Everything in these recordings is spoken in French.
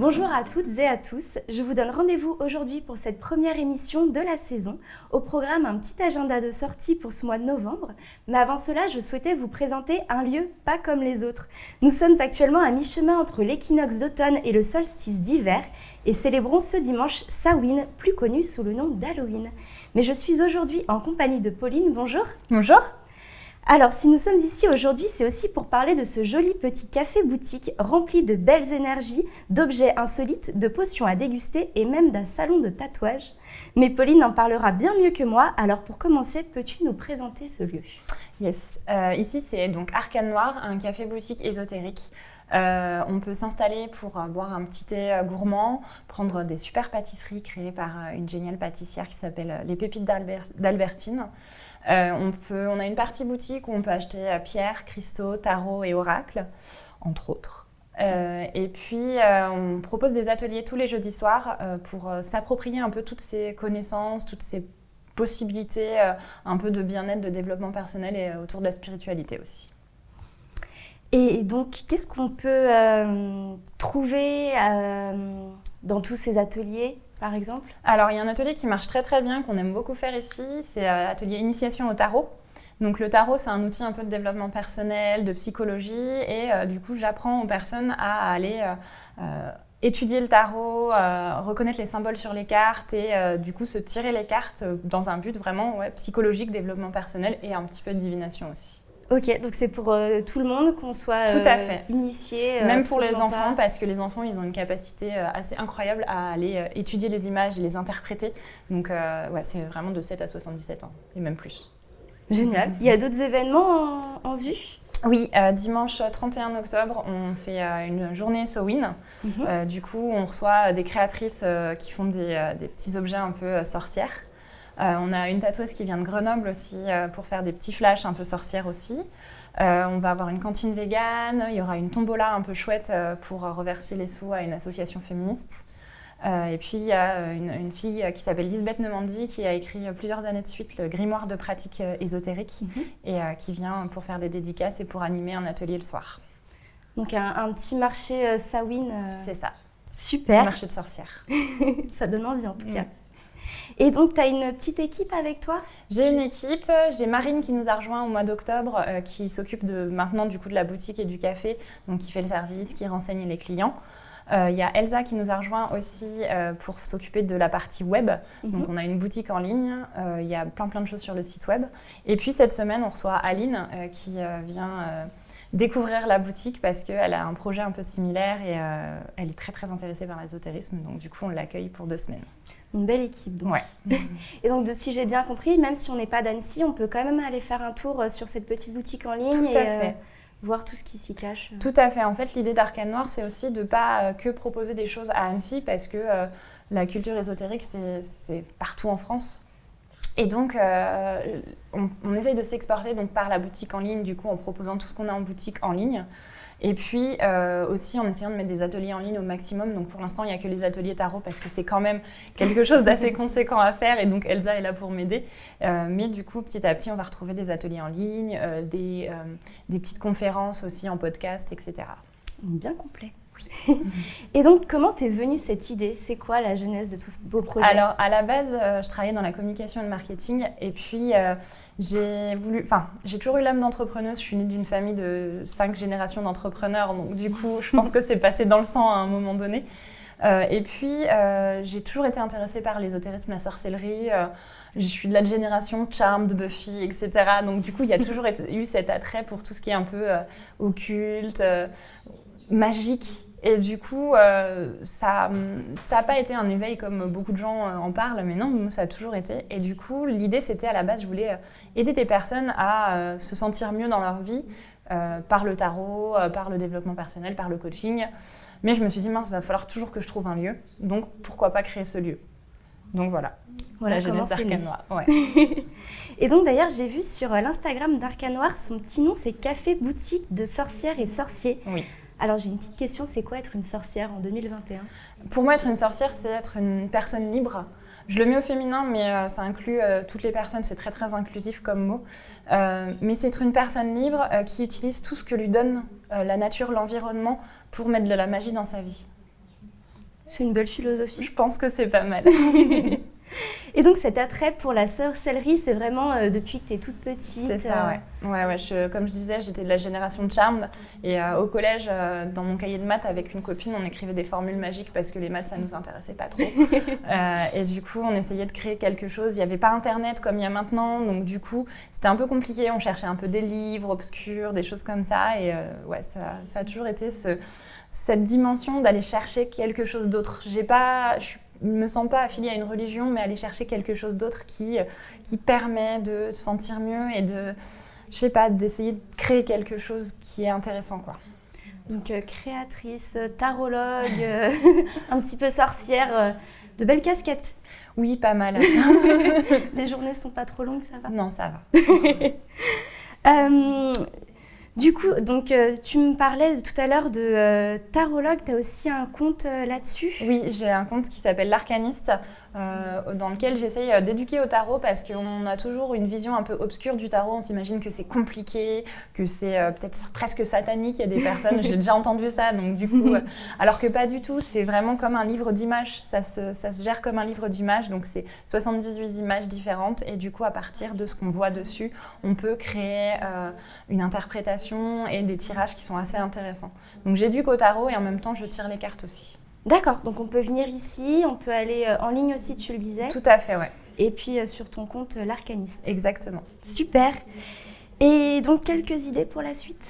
Bonjour à toutes et à tous, je vous donne rendez-vous aujourd'hui pour cette première émission de la saison. Au programme, un petit agenda de sortie pour ce mois de novembre. Mais avant cela, je souhaitais vous présenter un lieu pas comme les autres. Nous sommes actuellement à mi-chemin entre l'équinoxe d'automne et le solstice d'hiver et célébrons ce dimanche Samhain, plus connu sous le nom d'Halloween. Mais je suis aujourd'hui en compagnie de Pauline, bonjour. Bonjour. Alors, si nous sommes ici aujourd'hui, c'est aussi pour parler de ce joli petit café-boutique rempli de belles énergies, d'objets insolites, de potions à déguster et même d'un salon de tatouage. Mais Pauline en parlera bien mieux que moi, alors pour commencer, peux-tu nous présenter ce lieu ? Yes. Ici, c'est donc Arcane Noir, un café-boutique ésotérique. On peut s'installer pour boire un petit thé gourmand, prendre des super pâtisseries créées par une géniale pâtissière qui s'appelle Les Pépites d'Albertine. On a une partie boutique où on peut acheter pierres, cristaux, tarots et oracles, entre autres. Et puis, on propose des ateliers tous les jeudis soirs pour s'approprier un peu toutes ces connaissances, toutes ces possibilités un peu de bien-être, de développement personnel et autour de la spiritualité aussi. Et donc, qu'est-ce qu'on peut trouver dans tous ces ateliers, par exemple ? Alors, il y a un atelier qui marche très très bien, qu'on aime beaucoup faire ici, c'est l'atelier Initiation au tarot. Donc le tarot, c'est un outil un peu de développement personnel, de psychologie, et du coup, j'apprends aux personnes à aller étudier le tarot, reconnaître les symboles sur les cartes et du coup se tirer les cartes dans un but vraiment psychologique, développement personnel et un petit peu de divination aussi. Ok, donc c'est pour tout le monde qu'on soit tout à fait. Initié. Même pour les enfants, parce que les enfants, ils ont une capacité assez incroyable à aller étudier les images et les interpréter. Donc c'est vraiment de 7 à 77 ans, et même plus. Génial. Il y a d'autres événements en vue ? Oui, dimanche 31 octobre, on fait une journée Samhain. Du coup, on reçoit des créatrices qui font des petits objets un peu sorcières. On a une tatoueuse qui vient de Grenoble aussi pour faire des petits flashs un peu sorcières aussi. On va avoir une cantine végane, il y aura une tombola un peu chouette pour reverser les sous à une association féministe. Et puis il y a une fille qui s'appelle Lisbeth Nemandi qui a écrit plusieurs années de suite le grimoire de pratique ésotérique et qui vient pour faire des dédicaces et pour animer un atelier le soir. Donc un petit marché Samhain. C'est ça. Super. Petit marché de sorcières. Ça donne envie en tout cas. Et donc, tu as une petite équipe avec toi ? J'ai une équipe, j'ai Marine qui nous a rejoint au mois d'octobre, qui s'occupe maintenant du coup de la boutique et du café, donc qui fait le service, qui renseigne les clients. Il y a Elsa qui nous a rejoint aussi pour s'occuper de la partie web. Donc on a une boutique en ligne, il y a plein de choses sur le site web. Et puis cette semaine, on reçoit Aline qui vient découvrir la boutique parce qu'elle a un projet un peu similaire et elle est très très intéressée par l'ésotérisme. Donc du coup, on l'accueille pour 2 semaines. Une belle équipe, donc. Ouais. Et donc, si j'ai bien compris, même si on n'est pas d'Annecy, on peut quand même aller faire un tour sur cette petite boutique en ligne Tout à fait. Voir tout ce qui s'y cache. Tout à fait. En fait, l'idée d'Arcane Noir, c'est aussi de ne pas que proposer des choses à Annecy parce que la culture ésotérique, c'est partout en France. Et donc, on essaye de s'exporter donc, par la boutique en ligne, du coup, en proposant tout ce qu'on a en boutique en ligne. Et puis aussi en essayant de mettre des ateliers en ligne au maximum. Donc pour l'instant, il n'y a que les ateliers tarot parce que c'est quand même quelque chose d'assez conséquent à faire. Et donc Elsa est là pour m'aider. Mais du coup, petit à petit, on va retrouver des ateliers en ligne, des petites conférences aussi en podcast, etc. Bien complet. Oui. Et donc, comment t'es venue cette idée ? C'est quoi la genèse de tout ce beau projet ? Alors, à la base, je travaillais dans la communication et le marketing. Et puis, j'ai toujours eu l'âme d'entrepreneuse. Je suis née d'une famille de 5 générations d'entrepreneurs. Donc, du coup, je pense que c'est passé dans le sang à un moment donné. Et puis, j'ai toujours été intéressée par l'ésotérisme, la sorcellerie. Je suis de la génération Charmed, Buffy, etc. Donc, du coup, il y a toujours eu cet attrait pour tout ce qui est un peu occulte, magique. Et du coup, ça n'a pas été un éveil comme beaucoup de gens en parlent, mais non, ça a toujours été. Et du coup, l'idée, c'était à la base, je voulais aider des personnes à se sentir mieux dans leur vie par le tarot, par le développement personnel, par le coaching. Mais je me suis dit, mince, il va falloir toujours que je trouve un lieu. Donc, pourquoi pas créer ce lieu ? Donc voilà la genèse d'Arcane Noir. Ouais. Et donc d'ailleurs, j'ai vu sur l'Instagram d'Arcane Noir, son petit nom, c'est Café Boutique de sorcières et sorciers. Oui. Alors j'ai une petite question, c'est quoi être une sorcière en 2021 ? Pour moi, être une sorcière, c'est être une personne libre. Je le mets au féminin, mais ça inclut toutes les personnes, c'est très très inclusif comme mot. Mais c'est être une personne libre qui utilise tout ce que lui donne la nature, l'environnement pour mettre de la magie dans sa vie. C'est une belle philosophie. Je pense que c'est pas mal. Et donc cet attrait pour la sorcellerie, c'est vraiment depuis que tu es toute petite. C'est ça, ouais. Comme je disais, j'étais de la génération de Charmed. Et au collège, dans mon cahier de maths, avec une copine, on écrivait des formules magiques parce que les maths, ça nous intéressait pas trop. Et du coup, on essayait de créer quelque chose. Il n'y avait pas Internet comme il y a maintenant. Donc du coup, c'était un peu compliqué. On cherchait un peu des livres obscurs, des choses comme ça. Et ça a toujours été cette dimension d'aller chercher quelque chose d'autre. Je ne me sens pas affiliée à une religion, mais aller chercher quelque chose d'autre qui permet de se sentir mieux et d'essayer de créer quelque chose qui est intéressant, quoi. Donc créatrice, tarologue, un petit peu sorcière, de belles casquettes. Oui, pas mal. Les journées sont pas trop longues, ça va? Non, ça va. Du coup, donc, tu me parlais tout à l'heure de tarologue, tu as aussi un compte là-dessus? Oui, j'ai un compte qui s'appelle l'Arcaniste, dans lequel j'essaye d'éduquer au tarot parce qu'on a toujours une vision un peu obscure du tarot. On s'imagine que c'est compliqué, que c'est peut-être presque satanique. Il y a des personnes, j'ai déjà entendu ça, donc du coup, alors que pas du tout, c'est vraiment comme un livre d'images. Ça se gère comme un livre d'images, donc c'est 78 images différentes et du coup, à partir de ce qu'on voit dessus, on peut créer une interprétation et des tirages qui sont assez intéressants. Donc j'éduque au tarot et en même temps, je tire les cartes aussi. D'accord, donc on peut venir ici, on peut aller en ligne aussi, tu le disais. Tout à fait, ouais. Et puis sur ton compte, l'Arcaniste. Exactement. Super. Et donc, quelques idées pour la suite?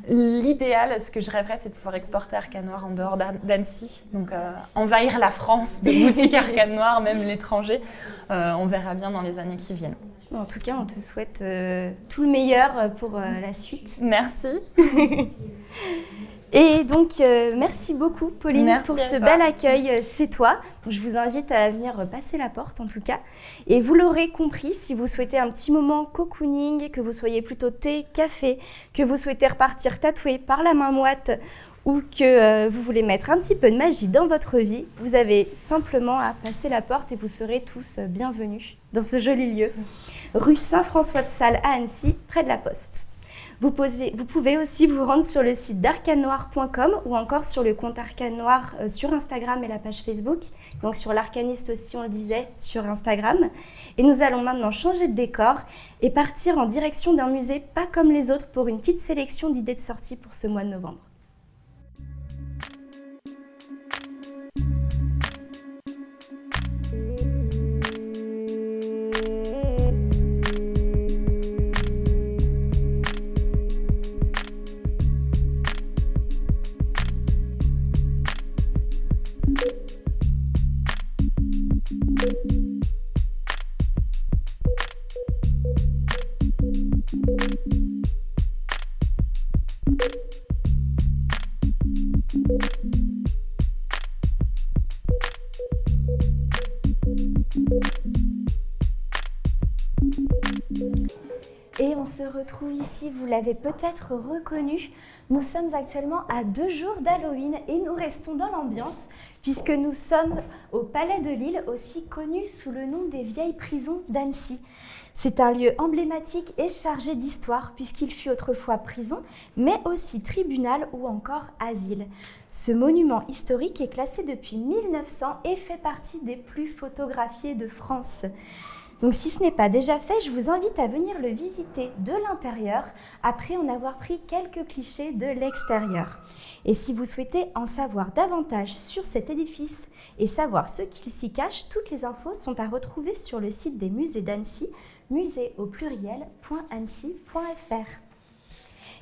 L'idéal, ce que je rêverais, c'est de pouvoir exporter Arcane Noir en dehors d'Annecy. Donc, envahir la France de boutiques Arcane Noir, même l'étranger. On verra bien dans les années qui viennent. En tout cas, on te souhaite tout le meilleur pour la suite. Merci. Et donc, merci beaucoup, Pauline, pour ce bel accueil chez toi. Je vous invite à venir passer la porte, en tout cas. Et vous l'aurez compris, si vous souhaitez un petit moment cocooning, que vous soyez plutôt thé, café, que vous souhaitez repartir tatoué par la main moite ou que vous voulez mettre un petit peu de magie dans votre vie, vous avez simplement à passer la porte et vous serez tous bienvenus dans ce joli lieu. Rue Saint-François-de-Sales à Annecy, près de la Poste. Vous pouvez aussi vous rendre sur le site d'arcanenoir.com ou encore sur le compte Arcane Noir sur Instagram et la page Facebook. Donc sur l'Arcaniste aussi, on le disait, sur Instagram. Et nous allons maintenant changer de décor et partir en direction d'un musée pas comme les autres pour une petite sélection d'idées de sortie pour ce mois de novembre. Et on se retrouve ici, vous l'avez peut-être reconnu, nous sommes actuellement à 2 jours d'Halloween et nous restons dans l'ambiance puisque nous sommes au Palais de Lille, aussi connu sous le nom des vieilles prisons d'Annecy. C'est un lieu emblématique et chargé d'histoire puisqu'il fut autrefois prison, mais aussi tribunal ou encore asile. Ce monument historique est classé depuis 1900 et fait partie des plus photographiés de France. Donc si ce n'est pas déjà fait, je vous invite à venir le visiter de l'intérieur après en avoir pris quelques clichés de l'extérieur. Et si vous souhaitez en savoir davantage sur cet édifice et savoir ce qu'il s'y cache, toutes les infos sont à retrouver sur le site des musées d'Annecy, musée.annecy.fr.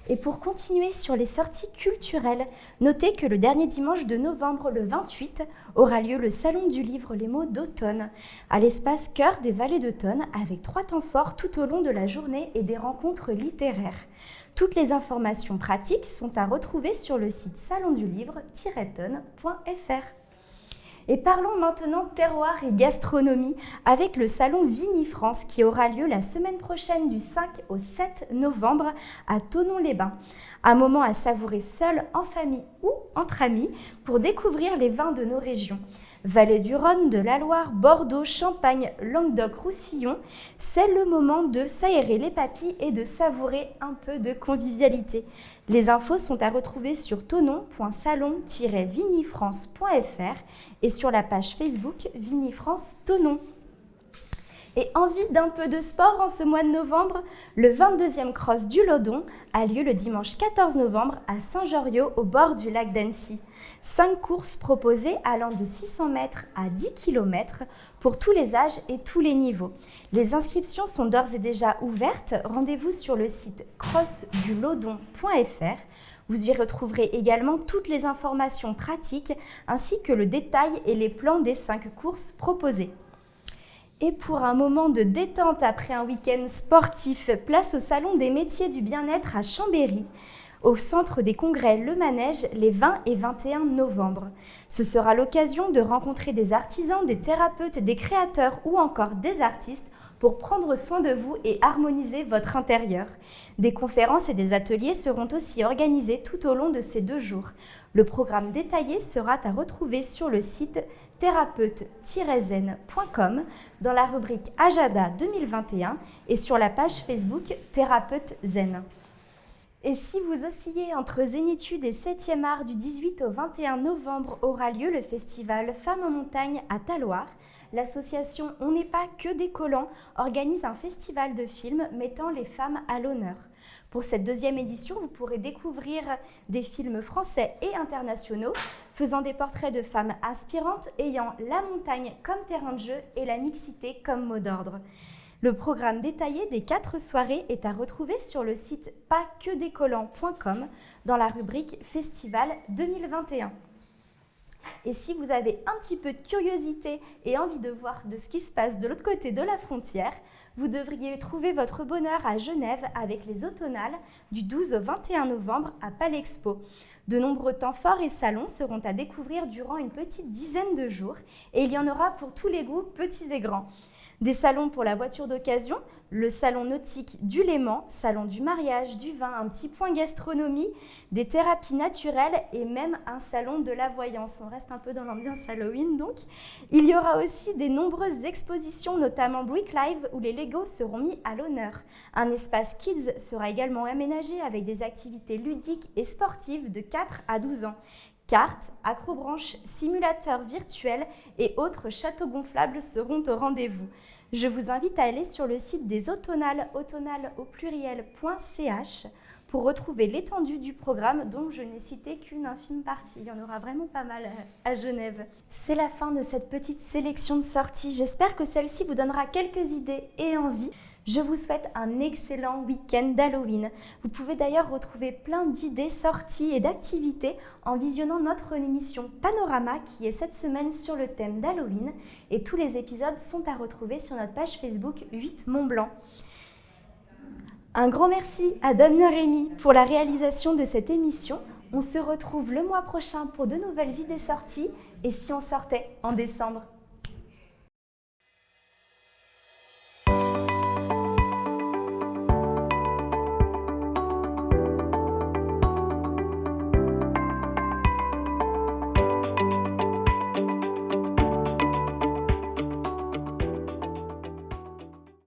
Et pour continuer sur les sorties culturelles, notez que le dernier dimanche de novembre, le 28, aura lieu le Salon du Livre Les Mots d'Automne, à l'espace Cœur des Vallées d'Automne, avec 3 temps forts tout au long de la journée et des rencontres littéraires. Toutes les informations pratiques sont à retrouver sur le site salonduLivre-tonne.fr. Et parlons maintenant terroir et gastronomie avec le salon Vinifrance qui aura lieu la semaine prochaine du 5 au 7 novembre à Thonon-les-Bains. Un moment à savourer seul, en famille ou entre amis pour découvrir les vins de nos régions. Vallée du Rhône, de la Loire, Bordeaux, Champagne, Languedoc-Roussillon, c'est le moment de s'aérer les papilles et de savourer un peu de convivialité. Les infos sont à retrouver sur tonon.salon-vinifrance.fr et sur la page Facebook Vinifrance Tonon. Et envie d'un peu de sport en ce mois de novembre? Le 22e Cross du Lodon a lieu le dimanche 14 novembre à Saint-Joriot au bord du lac d'Annecy. 5 courses proposées allant de 600 mètres à 10 km pour tous les âges et tous les niveaux. Les inscriptions sont d'ores et déjà ouvertes. Rendez-vous sur le site crossdulodon.fr. Vous y retrouverez également toutes les informations pratiques ainsi que le détail et les plans des 5 courses proposées. Et pour un moment de détente après un week-end sportif, place au Salon des métiers du bien-être à Chambéry, au centre des congrès Le Manège, les 20 et 21 novembre. Ce sera l'occasion de rencontrer des artisans, des thérapeutes, des créateurs ou encore des artistes pour prendre soin de vous et harmoniser votre intérieur. Des conférences et des ateliers seront aussi organisés tout au long de ces 2 jours. Le programme détaillé sera à retrouver sur le site thérapeute-zen.com dans la rubrique Agenda 2021 et sur la page Facebook Thérapeute Zen. Et si vous oscillez entre Zénitude et 7e art, du 18 au 21 novembre aura lieu le festival Femmes en montagne à Talloires. L'association On n'est pas que des collants organise un festival de films mettant les femmes à l'honneur. Pour cette 2e édition, vous pourrez découvrir des films français et internationaux faisant des portraits de femmes inspirantes ayant la montagne comme terrain de jeu et la mixité comme mot d'ordre. Le programme détaillé des 4 soirées est à retrouver sur le site pasquedescollants.com dans la rubrique Festival 2021. Et si vous avez un petit peu de curiosité et envie de voir de ce qui se passe de l'autre côté de la frontière, vous devriez trouver votre bonheur à Genève avec les automnales du 12 au 21 novembre à Palexpo. De nombreux temps forts et salons seront à découvrir durant une petite dizaine de jours et il y en aura pour tous les goûts, petits et grands. Des salons pour la voiture d'occasion, le salon nautique du Léman, salon du mariage, du vin, un petit point gastronomie, des thérapies naturelles et même un salon de la voyance. On reste un peu dans l'ambiance Halloween donc. Il y aura aussi des nombreuses expositions, notamment Brick Live où les Legos seront mis à l'honneur. Un espace Kids sera également aménagé avec des activités ludiques et sportives de 4 à 12 ans. Cartes, acrobranches, simulateurs virtuels et autres châteaux gonflables seront au rendez-vous. Je vous invite à aller sur le site des automnales, automnales.ch pour retrouver l'étendue du programme dont je n'ai cité qu'une infime partie. Il y en aura vraiment pas mal à Genève. C'est la fin de cette petite sélection de sorties. J'espère que celle-ci vous donnera quelques idées et envies. Je vous souhaite un excellent week-end d'Halloween. Vous pouvez d'ailleurs retrouver plein d'idées, sorties et d'activités en visionnant notre émission Panorama qui est cette semaine sur le thème d'Halloween et tous les épisodes sont à retrouver sur notre page Facebook 8 Mont Blanc. Un grand merci à Damien Rémy pour la réalisation de cette émission. On se retrouve le mois prochain pour de nouvelles idées sorties et si on sortait en décembre.